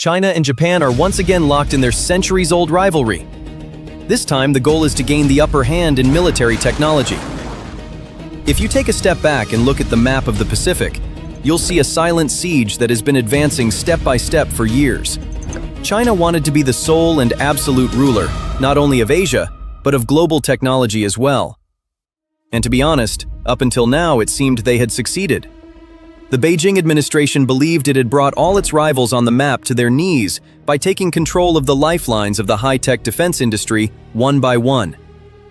China and Japan are once again locked in their centuries-old rivalry. This time, the goal is to gain the upper hand in military technology. If you take a step back and look at the map of the Pacific, you'll see a silent siege that has been advancing step by step for years. China wanted to be the sole and absolute ruler, not only of Asia, but of global technology as well. And to be honest, up until now, it seemed they had succeeded. The Beijing administration believed it had brought all its rivals on the map to their knees by taking control of the lifelines of the high-tech defense industry one by one.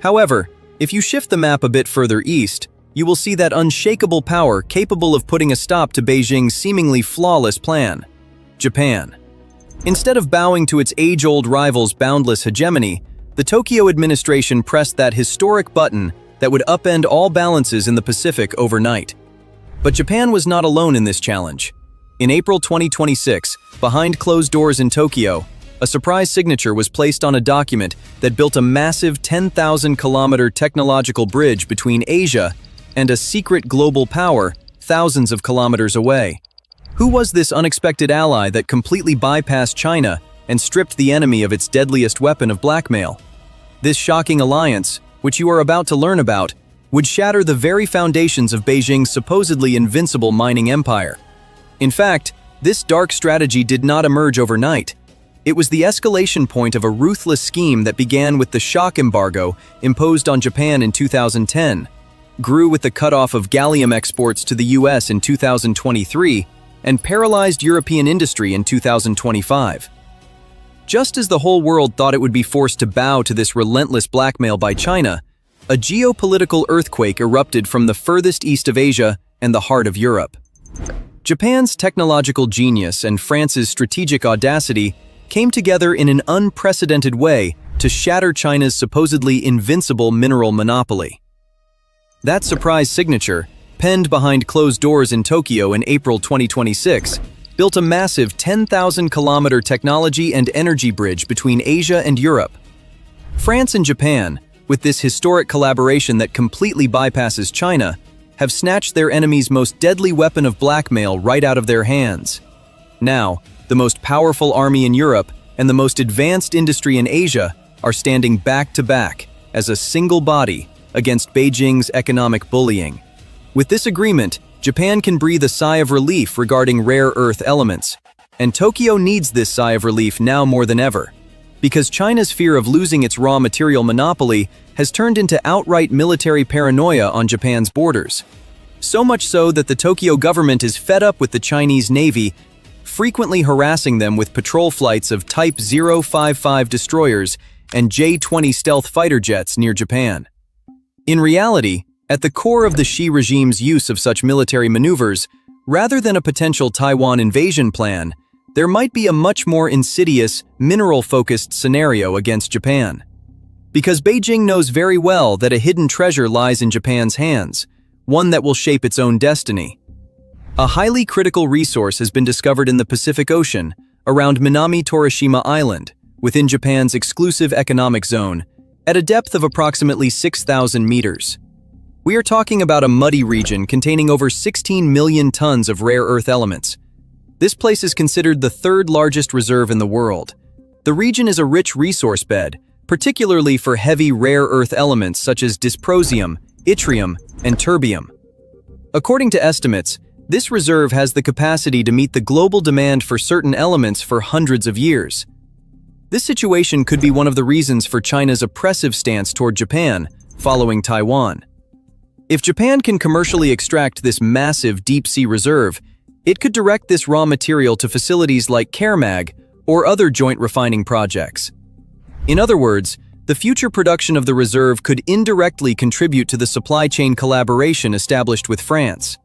However, if you shift the map a bit further east, you will see that unshakable power capable of putting a stop to Beijing's seemingly flawless plan: Japan. Instead of bowing to its age-old rival's boundless hegemony, the Tokyo administration pressed that historic button that would upend all balances in the Pacific overnight. But Japan was not alone in this challenge. In April 2026, behind closed doors in Tokyo, a surprise signature was placed on a document that built a massive 10,000-kilometer technological bridge between Asia and a secret global power thousands of kilometers away. Who was this unexpected ally that completely bypassed China and stripped the enemy of its deadliest weapon of blackmail? This shocking alliance, which you are about to learn about, would shatter the very foundations of Beijing's supposedly invincible mining empire. In fact, this dark strategy did not emerge overnight. It was the escalation point of a ruthless scheme that began with the shock embargo imposed on Japan in 2010, grew with the cutoff of gallium exports to the US in 2023, and paralyzed European industry in 2025. Just as the whole world thought it would be forced to bow to this relentless blackmail by China, a geopolitical earthquake erupted from the furthest east of Asia and the heart of Europe. Japan's technological genius and France's strategic audacity came together in an unprecedented way to shatter China's supposedly invincible mineral monopoly. That surprise signature, penned behind closed doors in Tokyo in April 2026, built a massive 10,000-kilometer technology and energy bridge between Asia and Europe. France and Japan, with this historic collaboration that completely bypasses China, have snatched their enemy's most deadly weapon of blackmail right out of their hands. Now, the most powerful army in Europe and the most advanced industry in Asia are standing back to back as a single body against Beijing's economic bullying. With this agreement, Japan can breathe a sigh of relief regarding rare earth elements, and Tokyo needs this sigh of relief now more than ever, because China's fear of losing its raw material monopoly has turned into outright military paranoia on Japan's borders. So much so that the Tokyo government is fed up with the Chinese Navy frequently harassing them with patrol flights of Type 055 destroyers and J-20 stealth fighter jets near Japan. In reality, at the core of the Xi regime's use of such military maneuvers, rather than a potential Taiwan invasion plan, there might be a much more insidious, mineral-focused scenario against Japan. Because Beijing knows very well that a hidden treasure lies in Japan's hands, one that will shape its own destiny. A highly critical resource has been discovered in the Pacific Ocean, around Minami Torishima Island, within Japan's exclusive economic zone, at a depth of approximately 6,000 meters. We are talking about a muddy region containing over 16 million tons of rare earth elements. This place is considered the third largest reserve in the world. The region is a rich resource bed, particularly for heavy rare earth elements such as dysprosium, yttrium, and terbium. According to estimates, this reserve has the capacity to meet the global demand for certain elements for hundreds of years. This situation could be one of the reasons for China's oppressive stance toward Japan, following Taiwan. If Japan can commercially extract this massive deep-sea reserve, it could direct this raw material to facilities like Kermag or other joint refining projects. In other words, the future production of the reserve could indirectly contribute to the supply chain collaboration established with France.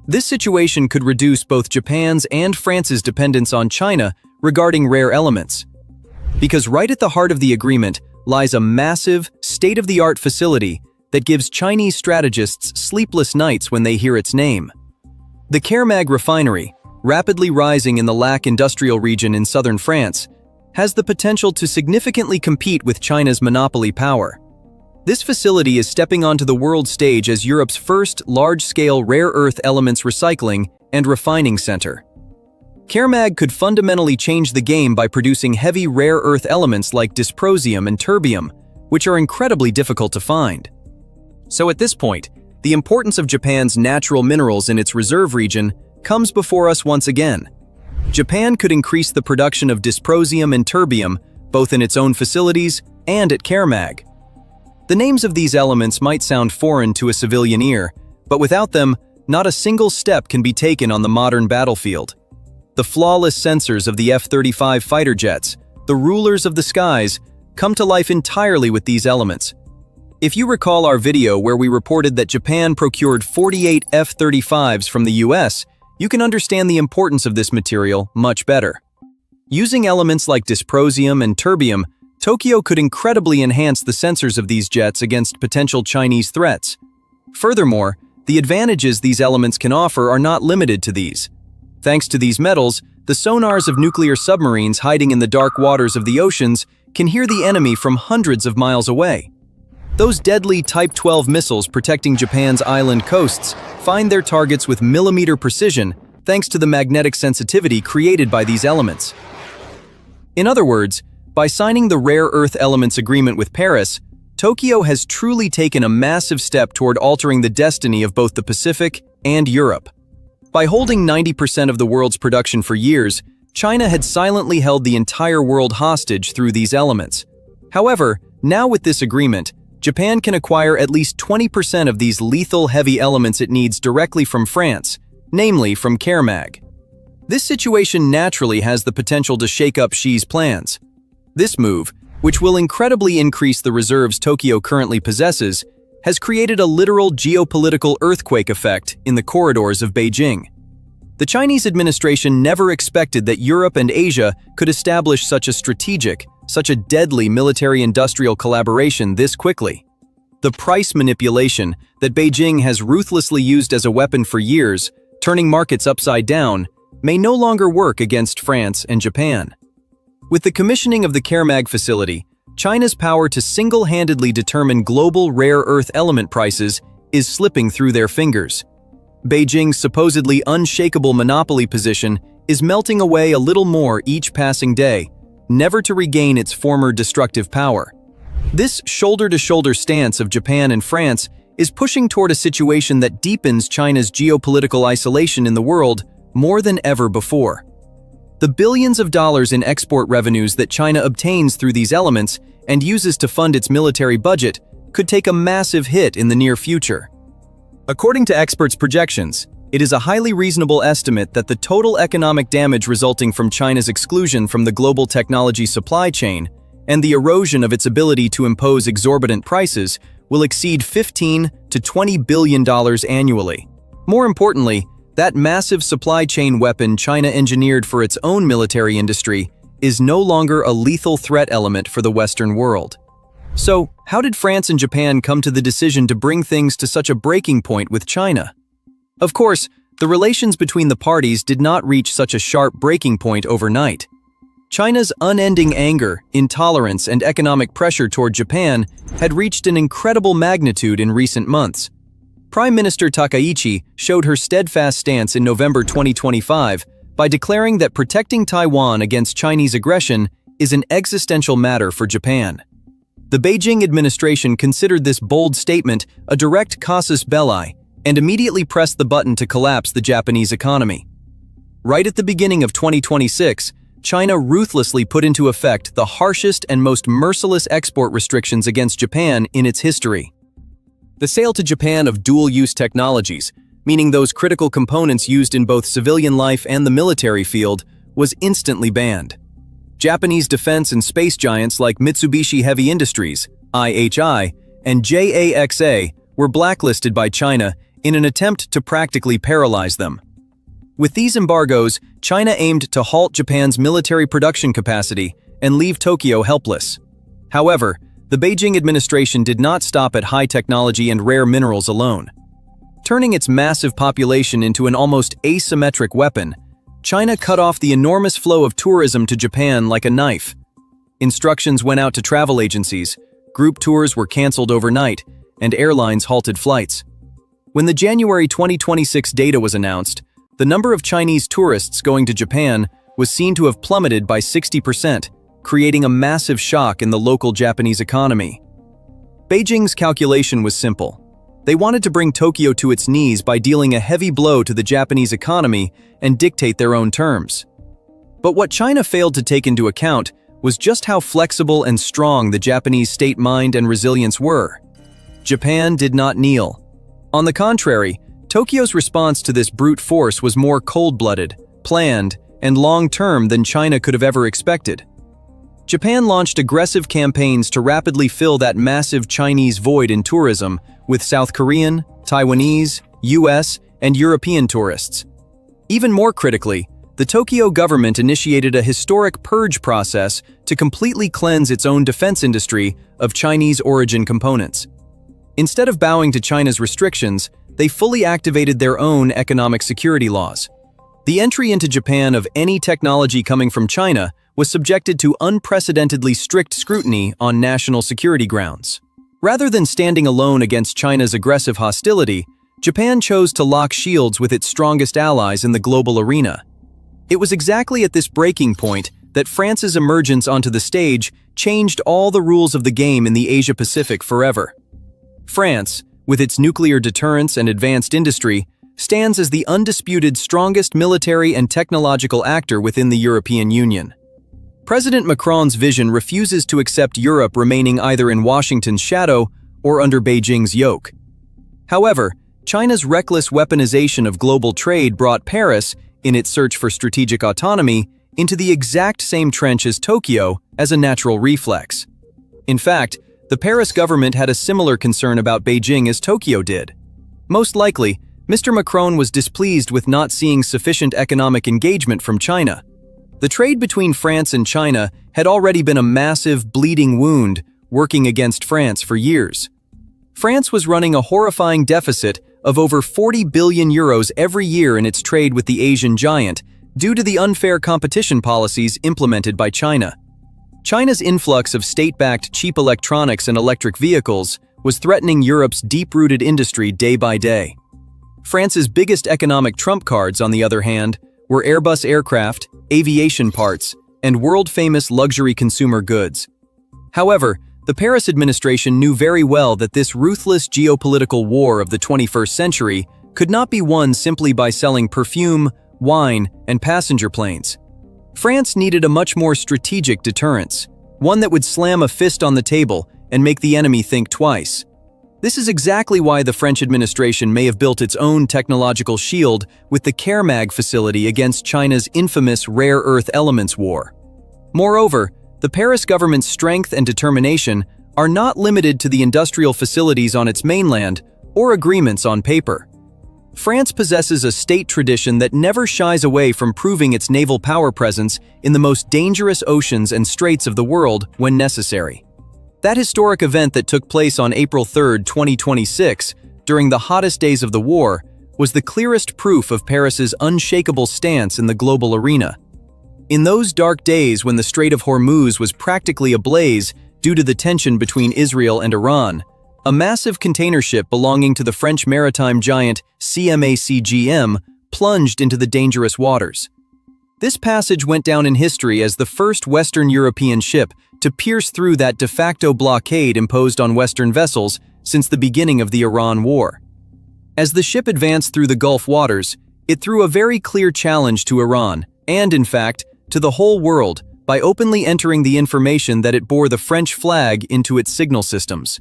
This situation could reduce both Japan's and France's dependence on China regarding rare elements. Because right at the heart of the agreement lies a massive, state-of-the-art facility that gives Chinese strategists sleepless nights when they hear its name. The Kermag refinery, rapidly rising in the Lac industrial region in southern France, has the potential to significantly compete with China's monopoly power. This facility is stepping onto the world stage as Europe's first large-scale rare earth elements recycling and refining center. Caremag could fundamentally change the game by producing heavy rare earth elements like dysprosium and terbium, which are incredibly difficult to find. So at this point, the importance of Japan's natural minerals in its reserve region comes before us once again. Japan could increase the production of dysprosium and terbium both in its own facilities and at Caremag. The names of these elements might sound foreign to a civilian ear, but without them, not a single step can be taken on the modern battlefield. The flawless sensors of the F-35 fighter jets, the rulers of the skies, come to life entirely with these elements. If you recall our video where we reported that Japan procured 48 F-35s from the US, you can understand the importance of this material much better. Using elements like dysprosium and terbium, Tokyo could incredibly enhance the sensors of these jets against potential Chinese threats. Furthermore, the advantages these elements can offer are not limited to these. Thanks to these metals, the sonars of nuclear submarines hiding in the dark waters of the oceans can hear the enemy from hundreds of miles away. Those deadly Type 12 missiles protecting Japan's island coasts find their targets with millimeter precision thanks to the magnetic sensitivity created by these elements. In other words, by signing the Rare Earth Elements Agreement with Paris, Tokyo has truly taken a massive step toward altering the destiny of both the Pacific and Europe. By holding 90% of the world's production for years, China had silently held the entire world hostage through these elements. However, now with this agreement, Japan can acquire at least 20% of these lethal heavy elements it needs directly from France, namely from Caremag. This situation naturally has the potential to shake up Xi's plans. This move, which will incredibly increase the reserves Tokyo currently possesses, has created a literal geopolitical earthquake effect in the corridors of Beijing. The Chinese administration never expected that Europe and Asia could establish such a deadly military-industrial collaboration this quickly. The price manipulation that Beijing has ruthlessly used as a weapon for years, turning markets upside down, may no longer work against France and Japan. With the commissioning of the Caremag facility, China's power to single-handedly determine global rare earth element prices is slipping through their fingers. Beijing's supposedly unshakable monopoly position is melting away a little more each passing day, never to regain its former destructive power. This shoulder-to-shoulder stance of Japan and France is pushing toward a situation that deepens China's geopolitical isolation in the world more than ever before. The billions of dollars in export revenues that China obtains through these elements and uses to fund its military budget could take a massive hit in the near future. According to experts' projections, it is a highly reasonable estimate that the total economic damage resulting from China's exclusion from the global technology supply chain and the erosion of its ability to impose exorbitant prices will exceed $15 to $20 billion annually. More importantly, that massive supply chain weapon China engineered for its own military industry is no longer a lethal threat element for the Western world. So, how did France and Japan come to the decision to bring things to such a breaking point with China? Of course, the relations between the parties did not reach such a sharp breaking point overnight. China's unending anger, intolerance, and economic pressure toward Japan had reached an incredible magnitude in recent months. Prime Minister Takaichi showed her steadfast stance in November 2025 by declaring that protecting Taiwan against Chinese aggression is an existential matter for Japan. The Beijing administration considered this bold statement a direct casus belli and immediately pressed the button to collapse the Japanese economy. Right at the beginning of 2026, China ruthlessly put into effect the harshest and most merciless export restrictions against Japan in its history. The sale to Japan of dual-use technologies, meaning those critical components used in both civilian life and the military field, was instantly banned. Japanese defense and space giants like Mitsubishi Heavy Industries, IHI, and JAXA were blacklisted by China in an attempt to practically paralyze them. With these embargoes, China aimed to halt Japan's military production capacity and leave Tokyo helpless. However, the Beijing administration did not stop at high technology and rare minerals alone. Turning its massive population into an almost asymmetric weapon, China cut off the enormous flow of tourism to Japan like a knife. Instructions went out to travel agencies, group tours were canceled overnight, and airlines halted flights. When the January 2026 data was announced, the number of Chinese tourists going to Japan was seen to have plummeted by 60%, creating a massive shock in the local Japanese economy. Beijing's calculation was simple. They wanted to bring Tokyo to its knees by dealing a heavy blow to the Japanese economy and dictate their own terms. But what China failed to take into account was just how flexible and strong the Japanese state mind and resilience were. Japan did not kneel. On the contrary, Tokyo's response to this brute force was more cold-blooded, planned, and long-term than China could have ever expected. Japan launched aggressive campaigns to rapidly fill that massive Chinese void in tourism with South Korean, Taiwanese, US, and European tourists. Even more critically, the Tokyo government initiated a historic purge process to completely cleanse its own defense industry of Chinese-origin components. Instead of bowing to China's restrictions, they fully activated their own economic security laws. The entry into Japan of any technology coming from China was subjected to unprecedentedly strict scrutiny on national security grounds. Rather than standing alone against China's aggressive hostility, Japan chose to lock shields with its strongest allies in the global arena. It was exactly at this breaking point that France's emergence onto the stage changed all the rules of the game in the Asia-Pacific forever. France, with its nuclear deterrence and advanced industry, stands as the undisputed strongest military and technological actor within the European Union. President Macron's vision refuses to accept Europe remaining either in Washington's shadow or under Beijing's yoke. However, China's reckless weaponization of global trade brought Paris, in its search for strategic autonomy, into the exact same trench as Tokyo as a natural reflex. In fact, the Paris government had a similar concern about Beijing as Tokyo did. Most likely, Mr. Macron was displeased with not seeing sufficient economic engagement from China. The trade between France and China had already been a massive, bleeding wound, working against France for years. France was running a horrifying deficit of over 40 billion euros every year in its trade with the Asian giant due to the unfair competition policies implemented by China. China's influx of state-backed cheap electronics and electric vehicles was threatening Europe's deep-rooted industry day by day. France's biggest economic trump cards, on the other hand, were Airbus aircraft, aviation parts, and world-famous luxury consumer goods. However, the Paris administration knew very well that this ruthless geopolitical war of the 21st century could not be won simply by selling perfume, wine, and passenger planes. France needed a much more strategic deterrence, one that would slam a fist on the table and make the enemy think twice. This is exactly why the French administration may have built its own technological shield with the Kermag facility against China's infamous rare earth elements war. Moreover, the Paris government's strength and determination are not limited to the industrial facilities on its mainland or agreements on paper. France possesses a state tradition that never shies away from proving its naval power presence in the most dangerous oceans and straits of the world when necessary. That historic event that took place on April 3, 2026, during the hottest days of the war, was the clearest proof of Paris's unshakable stance in the global arena. In those dark days when the Strait of Hormuz was practically ablaze due to the tension between Israel and Iran, a massive container ship belonging to the French maritime giant CMA-CGM plunged into the dangerous waters. This passage went down in history as the first Western European ship to pierce through that de facto blockade imposed on Western vessels since the beginning of the Iran War. As the ship advanced through the Gulf waters, it threw a very clear challenge to Iran, and in fact, to the whole world, by openly entering the information that it bore the French flag into its signal systems.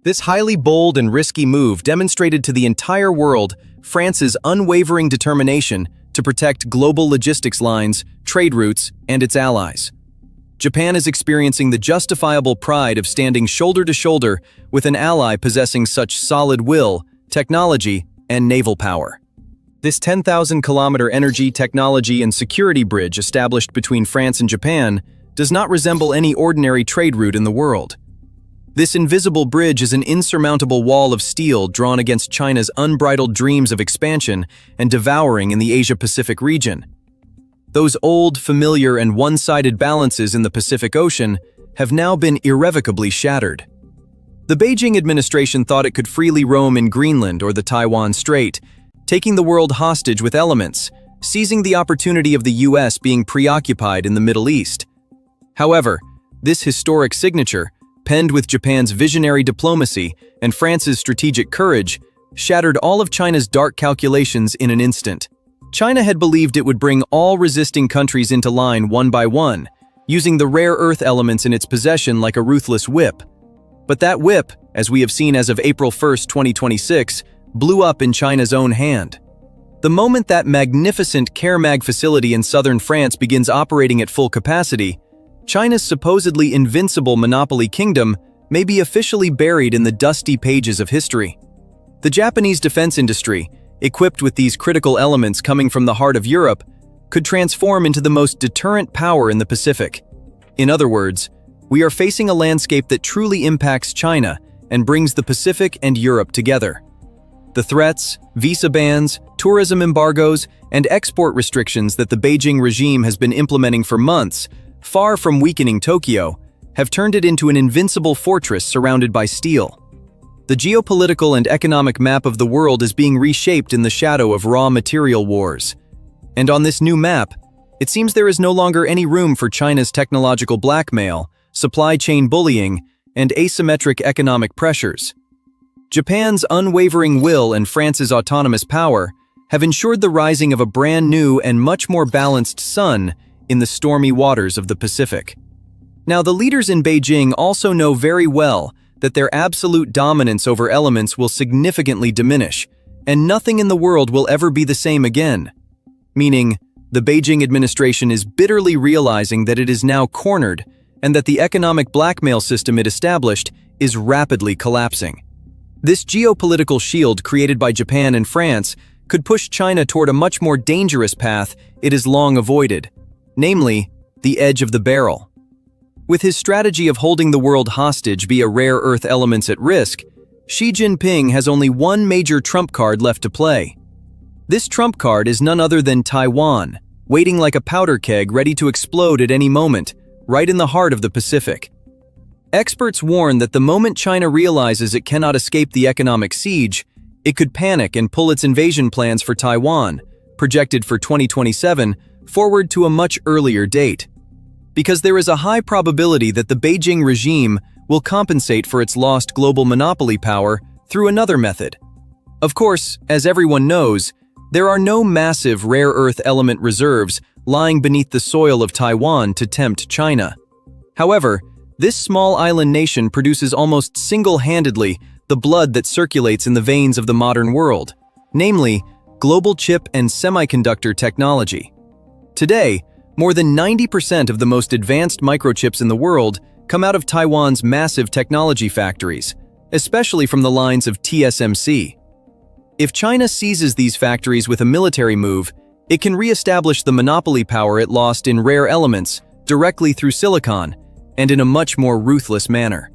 This highly bold and risky move demonstrated to the entire world France's unwavering determination to protect global logistics lines, trade routes, and its allies. Japan is experiencing the justifiable pride of standing shoulder to shoulder with an ally possessing such solid will, technology, and naval power. This 10,000-kilometer energy, technology, and security bridge established between France and Japan does not resemble any ordinary trade route in the world. This invisible bridge is an insurmountable wall of steel drawn against China's unbridled dreams of expansion and devouring in the Asia-Pacific region. Those old, familiar, and one-sided balances in the Pacific Ocean have now been irrevocably shattered. The Beijing administration thought it could freely roam in Greenland or the Taiwan Strait, taking the world hostage with elements, seizing the opportunity of the US being preoccupied in the Middle East. However, this historic signature, penned with Japan's visionary diplomacy and France's strategic courage, shattered all of China's dark calculations in an instant. China had believed it would bring all resisting countries into line one by one, using the rare earth elements in its possession like a ruthless whip. But that whip, as we have seen as of April 1, 2026, blew up in China's own hand. The moment that magnificent CareMag facility in southern France begins operating at full capacity, China's supposedly invincible monopoly kingdom may be officially buried in the dusty pages of history. The Japanese defense industry, equipped with these critical elements coming from the heart of Europe, could transform into the most deterrent power in the Pacific. In other words, we are facing a landscape that truly impacts China and brings the Pacific and Europe together. The threats, visa bans, tourism embargoes, and export restrictions that the Beijing regime has been implementing for months, far from weakening Tokyo, have turned it into an invincible fortress surrounded by steel. The geopolitical and economic map of the world is being reshaped in the shadow of raw material wars. And on this new map, it seems there is no longer any room for China's technological blackmail, supply chain bullying, and asymmetric economic pressures. Japan's unwavering will and France's autonomous power have ensured the rising of a brand new and much more balanced sun in the stormy waters of the Pacific. Now, the leaders in Beijing also know very well that their absolute dominance over elements will significantly diminish, and nothing in the world will ever be the same again. Meaning, the Beijing administration is bitterly realizing that it is now cornered and that the economic blackmail system it established is rapidly collapsing. This geopolitical shield created by Japan and France could push China toward a much more dangerous path it has long avoided, namely, the edge of the barrel. With his strategy of holding the world hostage via rare earth elements at risk, Xi Jinping has only one major trump card left to play. This trump card is none other than Taiwan, waiting like a powder keg ready to explode at any moment, right in the heart of the Pacific. Experts warn that the moment China realizes it cannot escape the economic siege, it could panic and pull its invasion plans for Taiwan, projected for 2027, forward to a much earlier date. Because there is a high probability that the Beijing regime will compensate for its lost global monopoly power through another method. Of course, as everyone knows, there are no massive rare earth element reserves lying beneath the soil of Taiwan to tempt China. However, this small island nation produces almost single-handedly the blood that circulates in the veins of the modern world, namely, global chip and semiconductor technology. Today, more than 90% of the most advanced microchips in the world come out of Taiwan's massive technology factories, especially from the lines of TSMC. If China seizes these factories with a military move, it can re-establish the monopoly power it lost in rare elements directly through silicon and in a much more ruthless manner.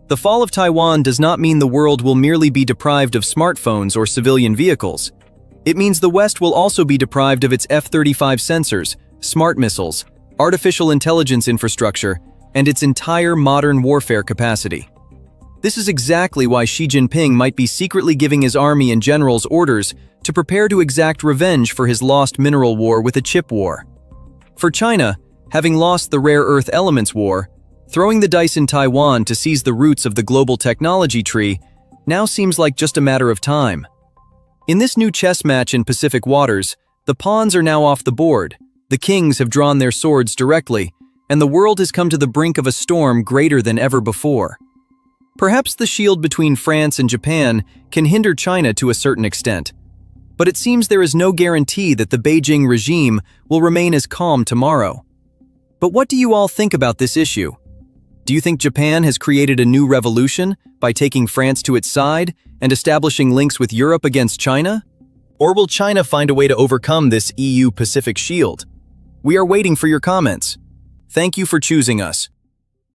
The fall of Taiwan does not mean the world will merely be deprived of smartphones or civilian vehicles. It means the West will also be deprived of its F-35 sensors, smart missiles, artificial intelligence infrastructure, and its entire modern warfare capacity. This is exactly why Xi Jinping might be secretly giving his army and generals orders to prepare to exact revenge for his lost mineral war with a chip war. For China, having lost the rare earth elements war, throwing the dice in Taiwan to seize the roots of the global technology tree now seems like just a matter of time. In this new chess match in Pacific waters, the pawns are now off the board, the kings have drawn their swords directly, and the world has come to the brink of a storm greater than ever before. Perhaps the shield between France and Japan can hinder China to a certain extent, but it seems there is no guarantee that the Beijing regime will remain as calm tomorrow. But what do you all think about this issue? Do you think Japan has created a new revolution by taking France to its side and establishing links with Europe against China? Or will China find a way to overcome this EU Pacific shield? We are waiting for your comments. Thank you for choosing us.